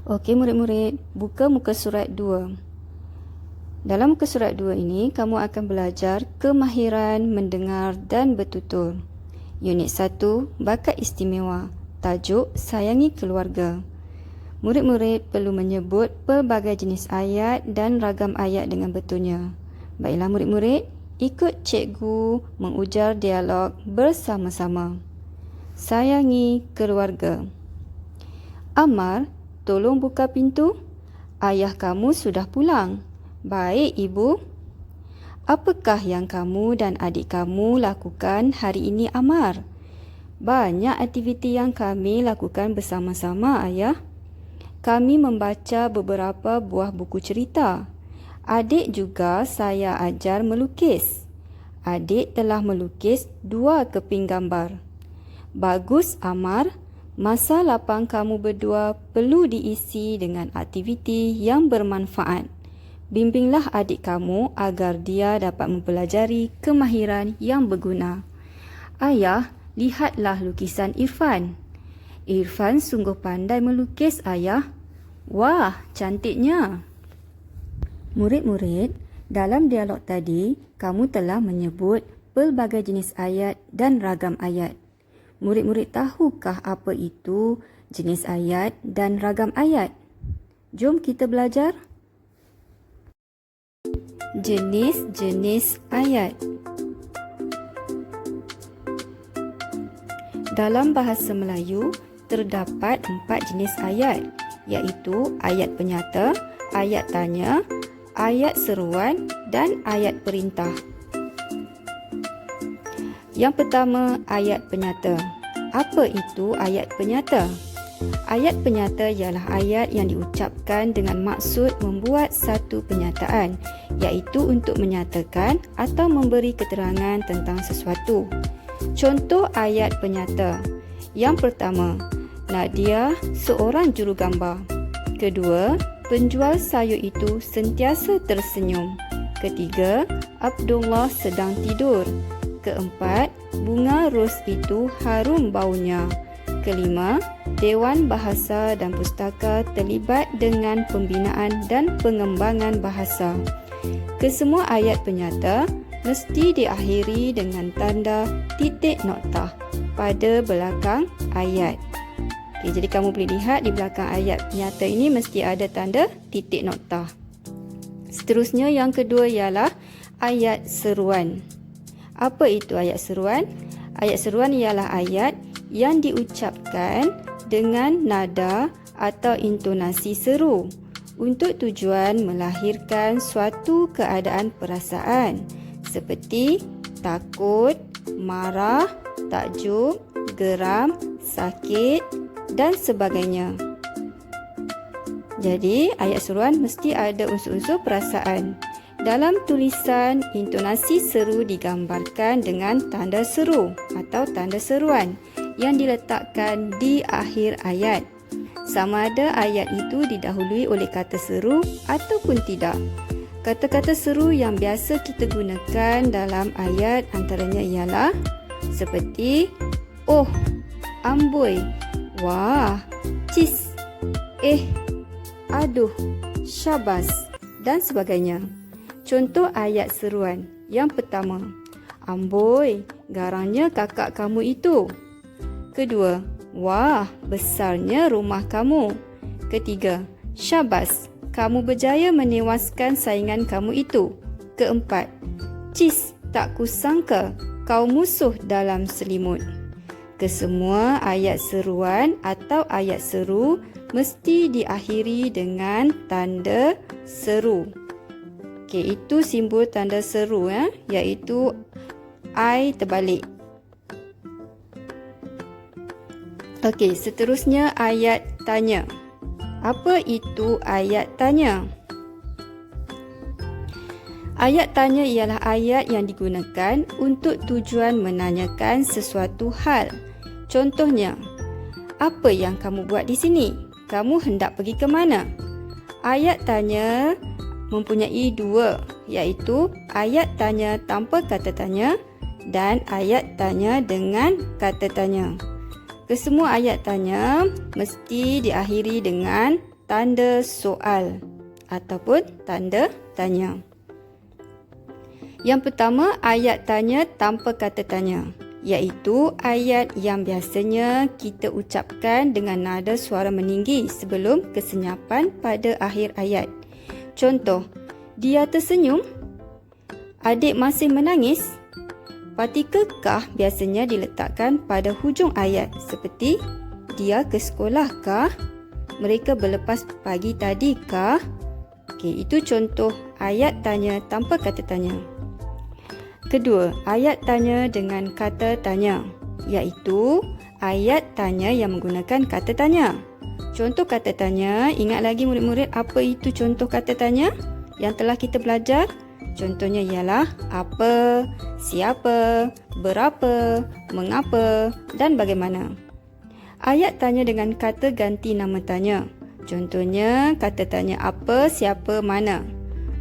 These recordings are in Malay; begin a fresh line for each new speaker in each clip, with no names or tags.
Okey murid-murid, buka muka surat 2. Dalam muka surat 2 ini, kamu akan belajar kemahiran mendengar dan bertutur. Unit 1, bakat istimewa. Tajuk, sayangi keluarga. Murid-murid perlu menyebut pelbagai jenis ayat dan ragam ayat dengan betulnya. Baiklah murid-murid, ikut cikgu mengujar dialog bersama-sama. Sayangi keluarga. Amar, tolong buka pintu. Ayah kamu sudah pulang. Baik, Ibu. Apakah yang kamu dan adik kamu lakukan hari ini, Amar? Banyak aktiviti yang kami lakukan bersama-sama, Ayah. Kami membaca beberapa buah buku cerita. Adik juga saya ajar melukis. Adik telah melukis 2 keping gambar. Bagus, Amar. Masa lapang kamu berdua perlu diisi dengan aktiviti yang bermanfaat. Bimbinglah adik kamu agar dia dapat mempelajari kemahiran yang berguna. Ayah, lihatlah lukisan Irfan. Irfan sungguh pandai melukis, Ayah. Wah, cantiknya. Murid-murid, dalam dialog tadi, kamu telah menyebut pelbagai jenis ayat dan ragam ayat. Murid-murid tahukah apa itu jenis ayat dan ragam ayat? Jom kita belajar. Jenis-jenis ayat. Dalam bahasa Melayu, terdapat 4 jenis ayat, iaitu ayat penyata, ayat tanya, ayat seruan dan ayat perintah. Yang pertama, ayat penyata. Apa itu ayat penyata? Ayat penyata ialah ayat yang diucapkan dengan maksud membuat satu penyataan, iaitu untuk menyatakan atau memberi keterangan tentang sesuatu. Contoh ayat penyata. Yang pertama, Nadia seorang jurugambar. Kedua, penjual sayur itu sentiasa tersenyum. Ketiga, Abdullah sedang tidur. Keempat, bunga ros itu harum baunya. Kelima, Dewan Bahasa dan Pustaka terlibat dengan pembinaan dan pengembangan bahasa. Kesemua ayat penyata mesti diakhiri dengan tanda titik noktah pada belakang ayat. Okey, jadi kamu boleh lihat di belakang ayat penyata ini mesti ada tanda titik noktah. Seterusnya yang kedua ialah ayat seruan. Apa itu ayat seruan? Ayat seruan ialah ayat yang diucapkan dengan nada atau intonasi seru untuk tujuan melahirkan suatu keadaan perasaan seperti takut, marah, takjub, geram, sakit dan sebagainya. Jadi, ayat seruan mesti ada unsur-unsur perasaan. Dalam tulisan, intonasi seru digambarkan dengan tanda seru atau tanda seruan yang diletakkan di akhir ayat. Sama ada ayat itu didahului oleh kata seru ataupun tidak. Kata-kata seru yang biasa kita gunakan dalam ayat antaranya ialah seperti oh, amboi, wah, cis, aduh, syabas dan sebagainya. Contoh ayat seruan. Yang pertama, amboi, garangnya kakak kamu itu. Kedua, wah, besarnya rumah kamu. Ketiga, syabas, kamu berjaya menewaskan saingan kamu itu. Keempat, cis, tak kusangka kau musuh dalam selimut. Kesemua ayat seruan atau ayat seru mesti diakhiri dengan tanda seru. Okey, itu simbol tanda seru iaitu I terbalik. Okey, seterusnya ayat tanya. Apa itu ayat tanya? Ayat tanya ialah ayat yang digunakan untuk tujuan menanyakan sesuatu hal. Contohnya, apa yang kamu buat di sini? Kamu hendak pergi ke mana? Ayat tanya mempunyai 2, iaitu ayat tanya tanpa kata tanya dan ayat tanya dengan kata tanya. Kesemua ayat tanya mesti diakhiri dengan tanda soal ataupun tanda tanya. Yang pertama, ayat tanya tanpa kata tanya, iaitu ayat yang biasanya kita ucapkan dengan nada suara meninggi sebelum kesenyapan pada akhir ayat. Contoh, dia tersenyum. Adik masih menangis. Partikel kah biasanya diletakkan pada hujung ayat seperti dia ke sekolah kah? Mereka berlepas pagi tadi kah? Okey, itu contoh ayat tanya tanpa kata tanya. Kedua, ayat tanya dengan kata tanya, iaitu ayat tanya yang menggunakan kata tanya. Contoh kata tanya, ingat lagi murid-murid apa itu contoh kata tanya yang telah kita belajar? Contohnya ialah apa, siapa, berapa, mengapa dan bagaimana. Ayat tanya dengan kata ganti nama tanya. Contohnya kata tanya apa, siapa, mana.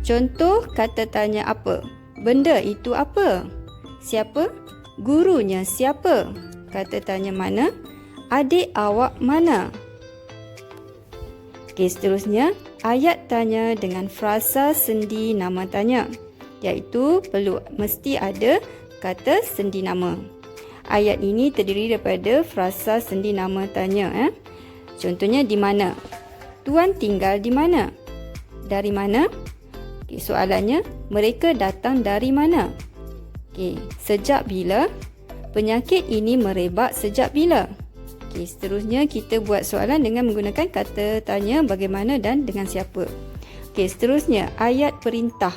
Contoh kata tanya apa. Benda itu apa? Siapa? Gurunya siapa? Kata tanya mana? Adik awak mana? Okey, seterusnya ayat tanya dengan frasa sendi nama tanya, iaitu mesti ada kata sendi nama. Ayat ini terdiri daripada frasa sendi nama tanya. Contohnya di mana? Tuan tinggal di mana? Dari mana? Okay, soalannya, mereka datang dari mana? Okay, sejak bila? Penyakit ini merebak sejak bila? Okay, seterusnya kita buat soalan dengan menggunakan kata tanya bagaimana dan dengan siapa. Okay, seterusnya ayat perintah.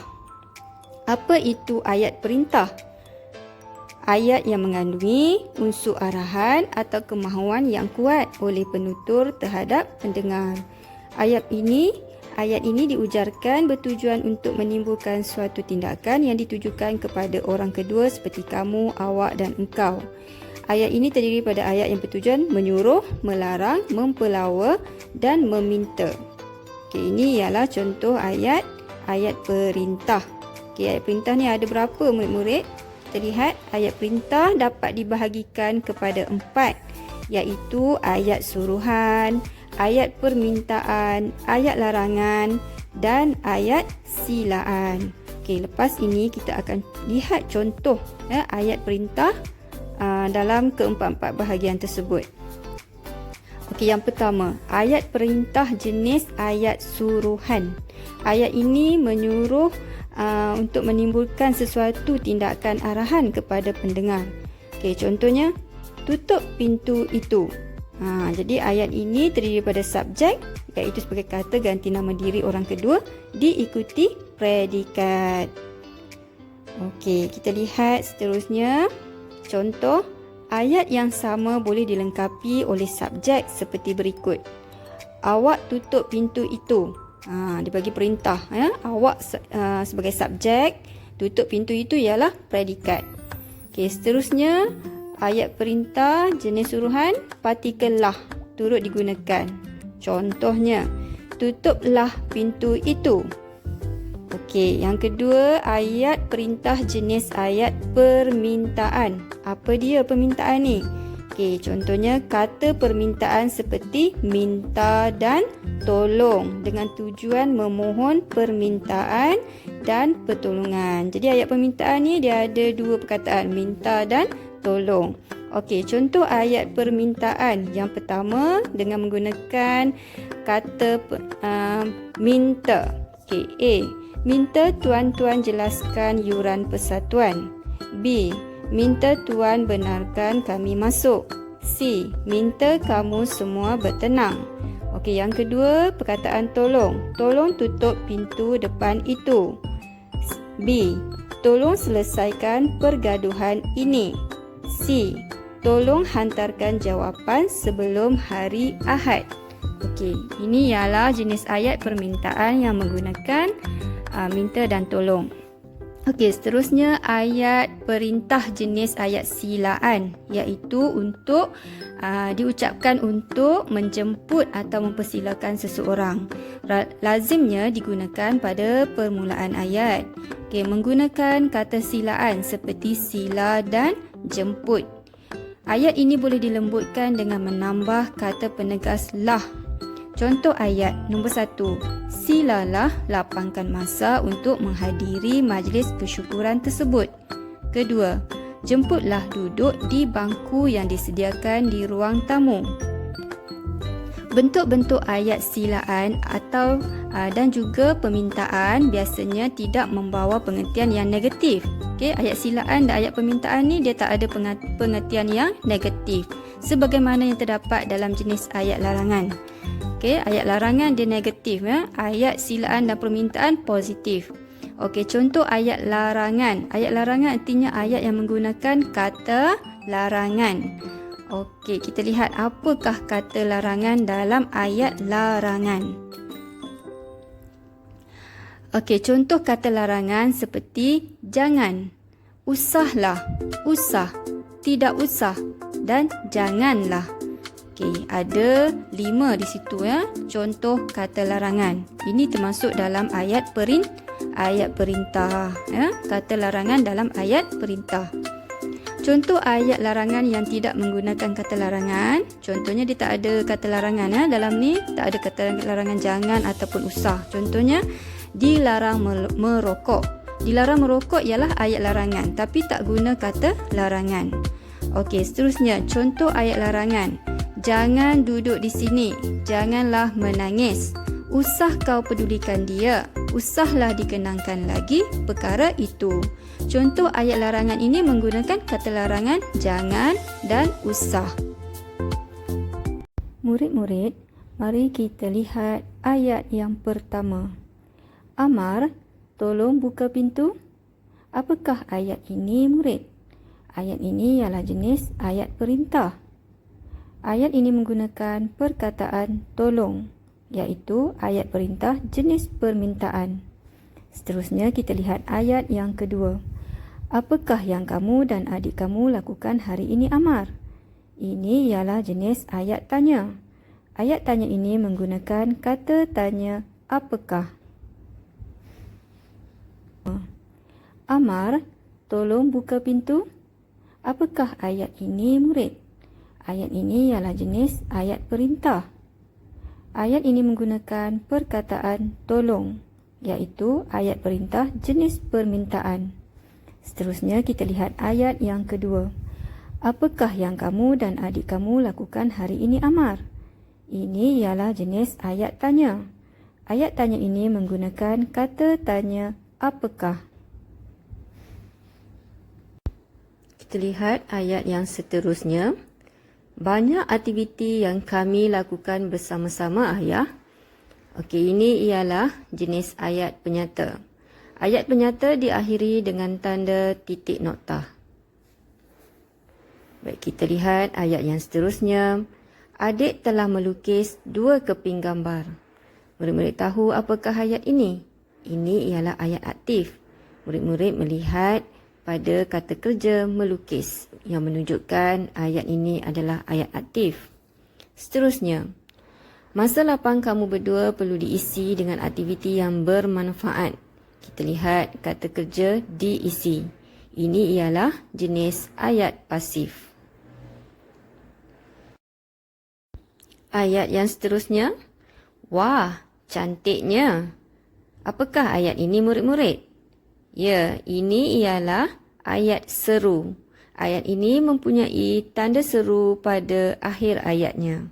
Apa itu ayat perintah? Ayat yang mengandungi unsur arahan atau kemahuan yang kuat oleh penutur terhadap pendengar. Ayat ini diujarkan bertujuan untuk menimbulkan suatu tindakan yang ditujukan kepada orang kedua seperti kamu, awak dan engkau. Ayat ini terdiri pada ayat yang bertujuan menyuruh, melarang, mempelawa dan meminta. Okey, ini ialah contoh ayat perintah. Okey, ayat perintah ni ada berapa murid-murid? Kita lihat ayat perintah dapat dibahagikan kepada 4, iaitu ayat suruhan, ayat permintaan, ayat larangan dan ayat silaan. Okey, lepas ini kita akan lihat contoh ayat perintah dalam keempat-empat bahagian tersebut. Okey, yang pertama, ayat perintah jenis ayat suruhan. Ayat ini menyuruh untuk menimbulkan sesuatu tindakan arahan kepada pendengar. Okey, contohnya, tutup pintu itu. Jadi ayat ini terdiri pada subjek, iaitu sebagai kata ganti nama diri orang kedua, diikuti predikat. Okey, kita lihat seterusnya. Contoh, ayat yang sama boleh dilengkapi oleh subjek seperti berikut. Awak tutup pintu itu. Dia bagi perintah. Awak sebagai subjek, tutup pintu itu ialah predikat. Okey, seterusnya ayat perintah jenis suruhan, partikel lah turut digunakan. Contohnya, tutuplah pintu itu. Okey, yang kedua, ayat perintah jenis ayat permintaan. Apa dia permintaan ni? Okey, contohnya kata permintaan seperti minta dan tolong dengan tujuan memohon permintaan dan pertolongan. Jadi ayat permintaan ni dia ada dua perkataan, minta dan tolong. Okey, contoh ayat permintaan. Yang pertama dengan menggunakan kata minta. Okey, A. Minta tuan-tuan jelaskan yuran persatuan. B. Minta tuan benarkan kami masuk. C. Minta kamu semua bertenang. Okey, yang kedua perkataan tolong. Tolong tutup pintu depan itu. B. Tolong selesaikan pergaduhan ini. C. Tolong hantarkan jawapan sebelum hari Ahad. Okey, ini ialah jenis ayat permintaan yang menggunakan minta dan tolong. Okey, seterusnya ayat perintah jenis ayat silaan, iaitu untuk diucapkan untuk menjemput atau mempersilakan seseorang. Lazimnya digunakan pada permulaan ayat. Okey, menggunakan kata silaan seperti sila dan jemput. Ayat ini boleh dilembutkan dengan menambah kata penegas lah. Contoh ayat nombor 1. Silalah lapangkan masa untuk menghadiri majlis persyukuran tersebut. Kedua, jemputlah duduk di bangku yang disediakan di ruang tamu. Bentuk-bentuk ayat silaan atau dan juga permintaan biasanya tidak membawa pengertian yang negatif. Okey, ayat silaan dan ayat permintaan ni dia tak ada pengertian yang negatif sebagaimana yang terdapat dalam jenis ayat larangan. Okey, ayat larangan dia negatif ya. Ayat silaan dan permintaan positif. Okey, contoh ayat larangan. Ayat larangan artinya ayat yang menggunakan kata larangan. Okey, kita lihat apakah kata larangan dalam ayat larangan. Okey, contoh kata larangan seperti jangan, usahlah, usah, tidak usah dan janganlah. Okey, ada 5 di situ ya, contoh kata larangan. Ini termasuk dalam ayat perintah ya, kata larangan dalam ayat perintah. Contoh ayat larangan yang tidak menggunakan kata larangan. Contohnya dia tak ada kata larangan ya. Dalam ni tak ada kata larangan jangan ataupun usah. Contohnya dilarang merokok. Dilarang merokok ialah ayat larangan tapi tak guna kata larangan. Okey, seterusnya contoh ayat larangan. Jangan duduk di sini. Janganlah menangis. Usah kau pedulikan dia. Usahlah dikenangkan lagi perkara itu. Contoh ayat larangan ini menggunakan kata larangan jangan dan usah. Murid-murid, mari kita lihat ayat yang pertama. Amar, tolong buka pintu. Apakah ayat ini, murid? Ayat ini ialah jenis ayat perintah. Ayat ini menggunakan perkataan tolong, iaitu ayat perintah jenis permintaan. Seterusnya kita lihat ayat yang kedua. Apakah yang kamu dan adik kamu lakukan hari ini, Amar? Ini ialah jenis ayat tanya. Ayat tanya ini menggunakan kata tanya apakah. Amar, tolong buka pintu. Apakah ayat ini, murid? Ayat ini ialah jenis ayat perintah. Ayat ini menggunakan perkataan tolong, iaitu ayat perintah jenis permintaan. Seterusnya kita lihat ayat yang kedua. Apakah yang kamu dan adik kamu lakukan hari ini, Amar? Ini ialah jenis ayat tanya. Ayat tanya ini menggunakan kata tanya apakah. Kita lihat ayat yang seterusnya. Banyak aktiviti yang kami lakukan bersama-sama, ayah. Okey, ini ialah jenis ayat penyata. Ayat penyata diakhiri dengan tanda titik noktah. Baik, kita lihat ayat yang seterusnya. Adik telah melukis 2 keping gambar. Murid-murid tahu apakah ayat ini? Ini ialah ayat aktif. Murid-murid melihat pada kata kerja melukis yang menunjukkan ayat ini adalah ayat aktif. Seterusnya, masa lapang kamu berdua perlu diisi dengan aktiviti yang bermanfaat. Kita lihat kata kerja diisi. Ini ialah jenis ayat pasif. Ayat yang seterusnya. Wah, cantiknya. Apakah ayat ini, murid-murid? Ya, ini ialah ayat seru. Ayat ini mempunyai tanda seru pada akhir ayatnya.